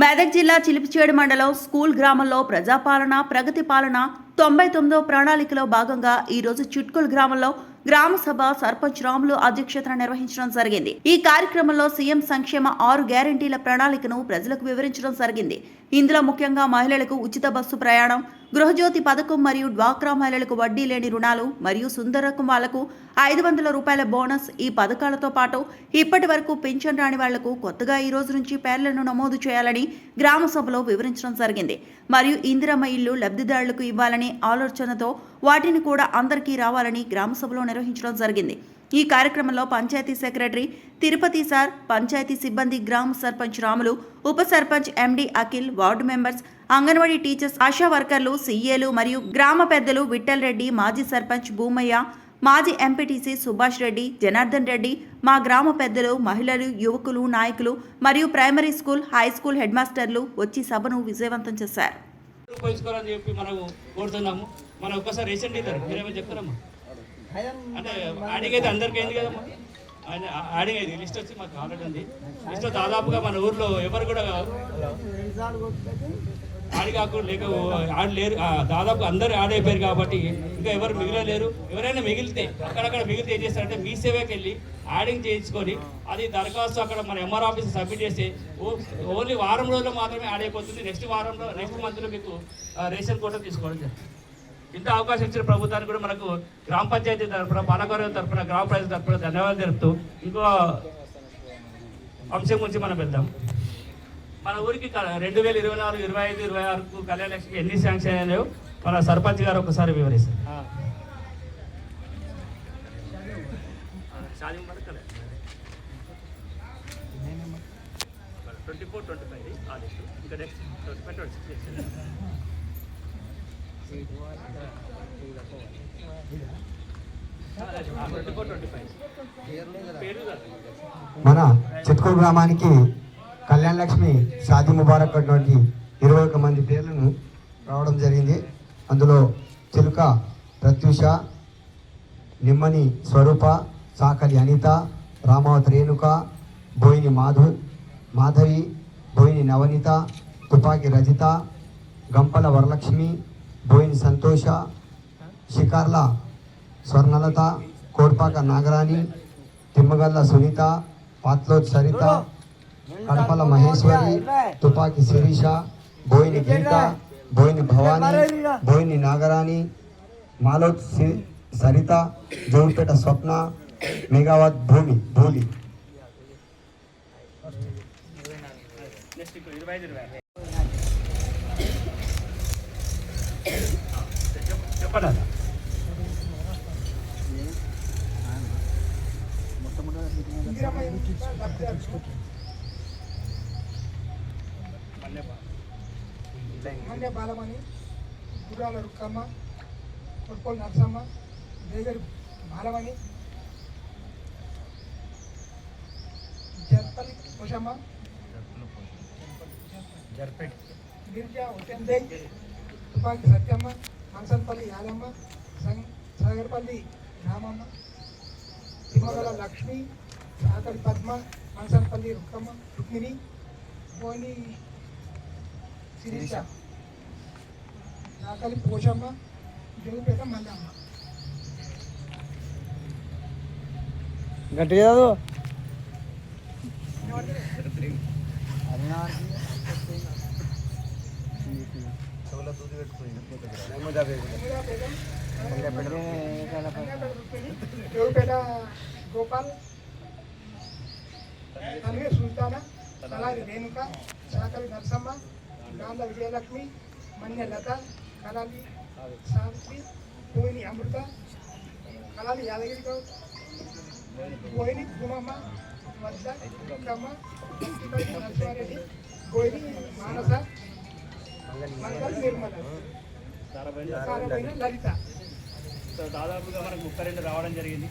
మెదక్ జిల్లా చిలిపిచేడు మండలం స్కూల్ గ్రామంలో ప్రజాపాలన ప్రగతి పాలన 99వ ప్రణాళికలో భాగంగా ఈ రోజు చిట్కుల్ గ్రామంలో గ్రామ సభ సర్పంచ్ రాములు అధ్యక్షతన నిర్వహించడం జరిగింది. ఈ కార్యక్రమంలో సీఎం సంక్షేమ 6 గ్యారెంటీల ప్రణాళికను ప్రజలకు వివరించడం జరిగింది. ఇందులో ముఖ్యంగా మహిళలకు ఉచిత బస్సు ప్రయాణం, గృహజ్యోతి పథకం మరియు డ్వాక్రా మహిళలకు వడ్డీ లేని రుణాలు మరియు సుందరకం వాళ్లకు 500 రూపాయల బోనస్. ఈ పథకాలతో పాటు ఇప్పటి వరకు పింఛన్ రాని వాళ్లకు కొత్తగా ఈ రోజు నుంచి పేర్లను నమోదు చేయాలని గ్రామ సభలో వివరించడం జరిగింది. మరియు ఇందిరమ్మ ఇల్లు లబ్ధిదారులకు ఇవ్వాలని ఆలోచనతో వాటిని కూడా అందరికీ రావాలని గ్రామ సభలో నిర్వహించడం జరిగింది. ఈ కార్యక్రమంలో పంచాయతీ సెక్రటరీ తిరుపతి సార్, పంచాయతీ సిబ్బంది, గ్రామ సర్పంచ్ రాములు, ఉప sarpanch MD Akhil, ward members, Anganwadi teachers, ASHA వర్కర్లు, సీఏలు మరియు గ్రామ పెద్దలు విఠల్ రెడ్డి, మాజీ సర్పంచ్ భూమయ్య, మాజీ ఎంపీటీసీ సుభాష్ రెడ్డి, జనార్దన్ రెడ్డి, మా గ్రామ పెద్దలు, మహిళలు, యువకులు, నాయకులు మరియు primary school, high school head మాస్టర్లు వచ్చి సభను విజయవంతం చేశారు. మనం ఒక్కసారి రీసెంట్ ఇద్దరు మీరేమో చెప్తారమ్మా అంటే యాడింగ్ అయితే అందరికీ అయింది కదమ్మా. యాడింగ్ అయింది లిస్ట్ వచ్చి మాకు ఆల్రెడీ ఉంది. లిస్ట్ దాదాపుగా మన ఊర్లో ఎవరు కూడా యాడ్ కాకుండా లేక యాడ్ లేరు, దాదాపు అందరూ యాడ్ అయిపోయారు కాబట్టి ఇంకా ఎవరు మిగిలలేరు. ఎవరైనా మిగిలితే అక్కడక్కడ మిగిలితే ఏం చేస్తారంటే మీ సేవకి వెళ్ళి యాడింగ్ చేయించుకొని అది దరఖాస్తు అక్కడ మన ఎంఆర్ ఆఫీస్ సబ్మిట్ చేస్తే ఓన్లీ వారం రోజుల్లో మాత్రమే యాడ్ అయిపోతుంది. నెక్స్ట్ మంత్లో మీకు రేషన్ కోటా తీసుకోవడం జరుగుతుంది. ఇంత అవకాశం ఇచ్చిన ప్రభుత్వానికి కూడా మనకు గ్రామ పంచాయతీ తరఫున, పాలకవర్గం తరఫున, గ్రామ ప్రజల తరఫున ధన్యవాదాలు తెలుపుతూ ఇంకో అంశం గురించి మనం వెళ్దాం. మన ఊరికి 2024, 25, 26 కళ్యాణ లక్ష్మికి ఎన్ని శాంక్షన్ అయినాయో మన సర్పంచ్ గారు ఒకసారి వివరిస్తారు. 24, 25 ఆగస్టు, ఇంకా నెక్స్ట్ 25, 26 మన చిట్కూరు గ్రామానికి కళ్యాణ లక్ష్మి షాదీ ముబారక్ అటువంటి 21 మంది పేర్లను రావడం జరిగింది. అందులో చిలుక ప్రత్యూష, నిమ్మని స్వరూప, సాకలి అనిత, రామావతి రేణుక, బోయిని మాధవి, బోయిని నవనీత, తుపాకి రజిత, గంపల వరలక్ష్మి, బోయిని సంతోష, షికార్ల స్వర్ణలత, కోడ్పాక నాగరాణి, తిమ్మగల్ల సునీత, పాత్లోత్ సరిత, కడపల మహేశ్వరి, తుపాకి శిరీష, బోయిని గీత, బోయిని భవానీ, బోయిని నాగరాణి, మాలోత్ సరిత, జోడిపేట స్వప్న, మెగావత్ భూలి. చెప్పండి. మన్య బాలమణి, గుర్రాల రుక్కమ్మ, కొట్పోలు నరసమ్మ, బేగరి బాలమణి, జర్పల్లి కుషమ్మ, గిరిజా ఉటెందే, తుపాకి సత్యమ్మ, మనసన్పల్లి యాదమ్మ, సాగర్పల్లి రామమ్మ, తిమ్మగల లక్ష్మి, సాకలి పద్మ, మనసన్పల్లి రుక్మిణి, బోని శిరీష, సాకలి పోషమ్మ, జోగిపేట మల్లమ్మ. గట్టిగా జోగిపేట గోపాల్, తల్లి సుల్తాన, కలాలి రేణుక, సాకలి నరసమ్మ, గాంధ విజయలక్ష్మి, మన్య లత, కలాలి సావిత్రి, పోయిని అమృత, కలాలి యాదగిరి గౌడ్, పోయిని భూమమ్మ, వద్ద దుర్గమ్మ, నరసింహారెడ్డి, పోయిని మానస, మంగళ నిర్మల, లలిత. దాదాపుగా మనకు 32 రావడం జరిగింది.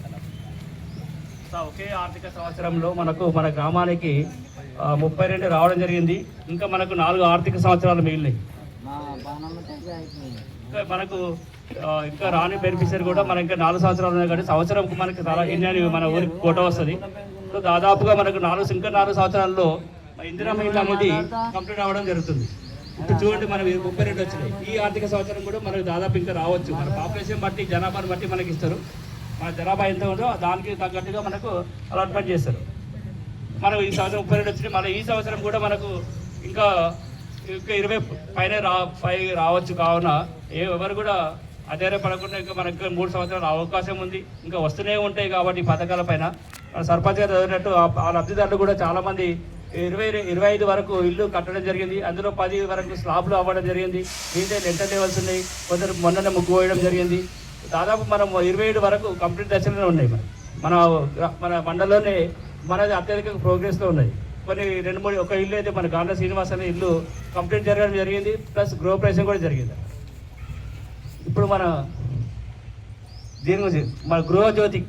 ఒకే ఆర్థిక సంవత్సరంలో మన గ్రామానికి 32 రావడం జరిగింది. ఇంకా మనకు 4 ఆర్థిక సంవత్సరాలు మిగిలినాయి. ఇంకా మనకు ఇంకా రాని బెనిఫిషియరీ కూడా మనకి ఇంకా 4 సంవత్సరాలు ఉన్నాయి కాబట్టి సంవత్సరంకు మనకి చాలా ఎన్ని మన ఊరికి కోట వస్తుంది. సో దాదాపుగా మనకు ఇంకా 4 సంవత్సరాల్లో ఇందిరమ్మ ఇల్లు అనేది కంప్లీట్ అవ్వడం జరుగుతుంది. ఇప్పుడు చూడండి మనం 32 వచ్చినాయి. ఈ ఆర్థిక సంవత్సరం కూడా మనకు దాదాపు ఇంకా రావచ్చు. మన పాపులేషన్ బట్టి జనాభాను బట్టి మనకి ఇస్తారు. మన జనాభా ఎంత ఉందో దానికి తగ్గట్టుగా మనకు అలాట్మెంట్ చేస్తారు. మనం ఈ సంవత్సరం 32 వచ్చినాయి. మన ఈ సంవత్సరం కూడా మనకు ఇంకా 20 పైన రావచ్చు. కావున ఎవరు కూడా అధైర్యపడకుండా ఇంకా మనకు 3 సంవత్సరాలు అవకాశం ఉంది. ఇంకా వస్తూనే ఉంటాయి కాబట్టి ఈ పథకాల పైన మన సర్పంచ్ గారు చదివినట్టు ఆ లబ్ధిదారులు కూడా చాలామంది 25 వరకు ఇల్లు కట్టడం జరిగింది. అందులో 10 వరకు స్లాబ్లు అవ్వడం జరిగింది. మిగతా లెంటర్ లెవెల్స్ ఉన్నాయి. కొందరు మొన్ననే ముగ్గు వేయడం జరిగింది. దాదాపు మనం 27 వరకు కంప్లీట్ దశలోనే ఉన్నాయి. మన మండలంలోనే మనది అత్యధిక ప్రోగ్రెస్లో ఉన్నాయి. కొన్ని 2-3 ఒక ఇల్లు అయితే మన గాంధ శ్రీనివాస్ అనే ఇల్లు కంప్లీట్ జరగడం జరిగింది. ప్లస్ గృహప్రవేశం కూడా జరిగింది. ఇప్పుడు దీని గురించి మన గృహజ్యోతి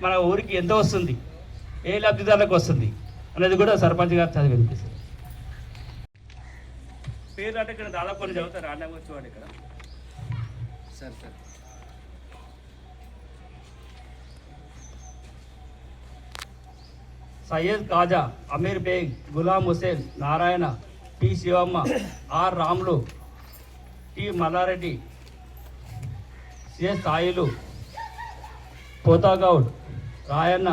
మన ఊరికి ఎంత వస్తుంది, ఏ లబ్ధిదారులకు వస్తుంది అనేది కూడా సర్పంచ్ గారు చదివి వినిపిస్తుంది. పేరు అంటే ఇక్కడ దాదాపు కొన్ని చదువుతారు. ఆడనే వచ్చేవాడు ఇక్కడ sir Syed Khaja, Amir Baig, Ghulam Hussain, Narayana, P Shivamma, R Ramulu, T Mallareddy, CS Sailu, Pothagoud, Rayanna,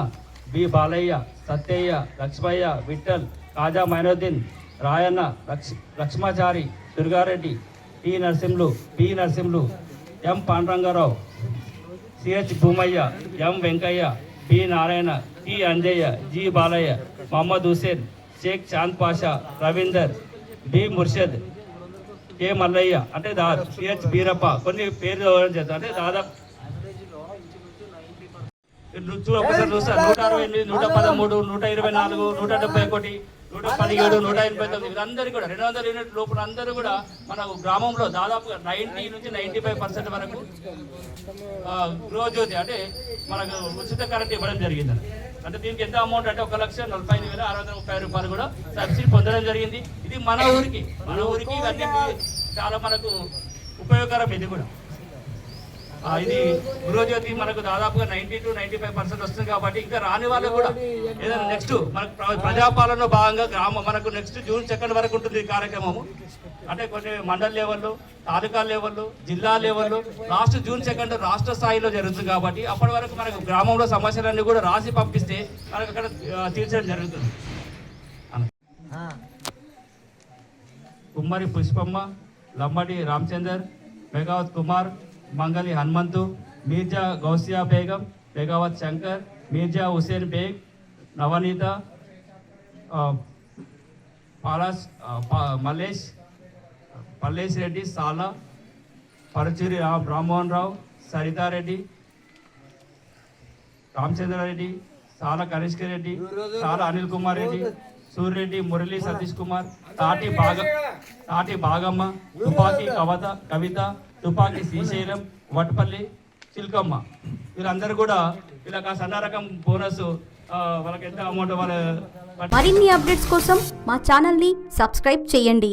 B Balaiah, Satyaiah, Lakshmaiah, Vithal, Khaja Mainuddin, Rayanna, Lakshmachari, Durgareddy, T Narasimhulu, P Narasimhulu, M Pandurangarao, CH Bhumaiah, M Venkaiah, P Narayana, T Anjaiah, G Balaiah, Mohammed Hussain, Sheikh Chand Pasha, Ravinder, D Murshad, K Mallaiah, అంటే సిహెచ్ బీరప్ప, కొన్ని పేర్లు చదవడం చేస్తారు. అంటే దాదాపు ఒకసారి చూస్తారు 168, 113, 124, 171, 117, 189 వీరందరూ కూడా 200 యూనిట్ లోపల అందరూ కూడా మన గ్రామంలో దాదాపుగా 90 నుంచి 95% వరకు గృహజ్యోతి అంటే మనకు ఉచిత కరెంట్ ఇవ్వడం జరిగింది. అంటే దీనికి ఎంత అమౌంట్ అంటే 1,45,630 రూపాయలు కూడా సబ్సిడీ పొందడం జరిగింది. ఇది మన ఊరికి ఇవన్నీ చాలా మనకు ఉపయోగకరం. ఇది కూడా ఇది గృహజ్యోతి మనకు దాదాపుగా 90 to 95% వస్తుంది. కాబట్టి ఇంకా రాని వాళ్ళకు కూడా ఏదైనా నెక్స్ట్ మనకు ప్రజాపాలనలో భాగంగా మనకు నెక్స్ట్ June 2 వరకు ఉంటుంది ఈ కార్యక్రమము. అంటే కొన్ని మండల లెవెల్లో, తాలూకా లెవెల్లో, జిల్లా లెవెల్లో, లాస్ట్ June 2 రాష్ట్ర స్థాయిలో జరుగుతుంది. కాబట్టి అప్పటి వరకు మనకు గ్రామంలో సమస్యలన్నీ కూడా రాసి పంపిస్తే మనకు అక్కడ తీర్చడం జరుగుతుంది. కుమ్మరి పుష్పమ్మ, లంబడి రామచందర్, మెగావత్ కుమార్, మంగలి హనుమంతు, మీర్జా గౌసియా బేగం, బేగావత్ శంకర్, మీర్జా హుసేన్ బేగ్, నవనీత, పల్లేష్ రెడ్డి, సాలా, పరచూరి రామ్మోహన్ రావు, సరితారెడ్డి, రామచంద్రారెడ్డి, సాల కనిష్క రెడ్డి, సాల అనిల్ కుమార్ రెడ్డి, సూర్యరెడ్డి, మురళి సతీష్ కుమార్, తాటి బాగమ్మ, తుపాకి కవిత, తుపాకి శ్రీశైలం, వట్పల్లి చిల్కమ్మ, వీళ్ళందరూ కూడా వీళ్ళకి సన్న రకం బోనస్ వాళ్ళకి ఎంత అమౌంట్ వాళ్ళ. మరిన్ని అప్డేట్స్ కోసం మా ఛానల్ని సబ్స్క్రైబ్ చేయండి.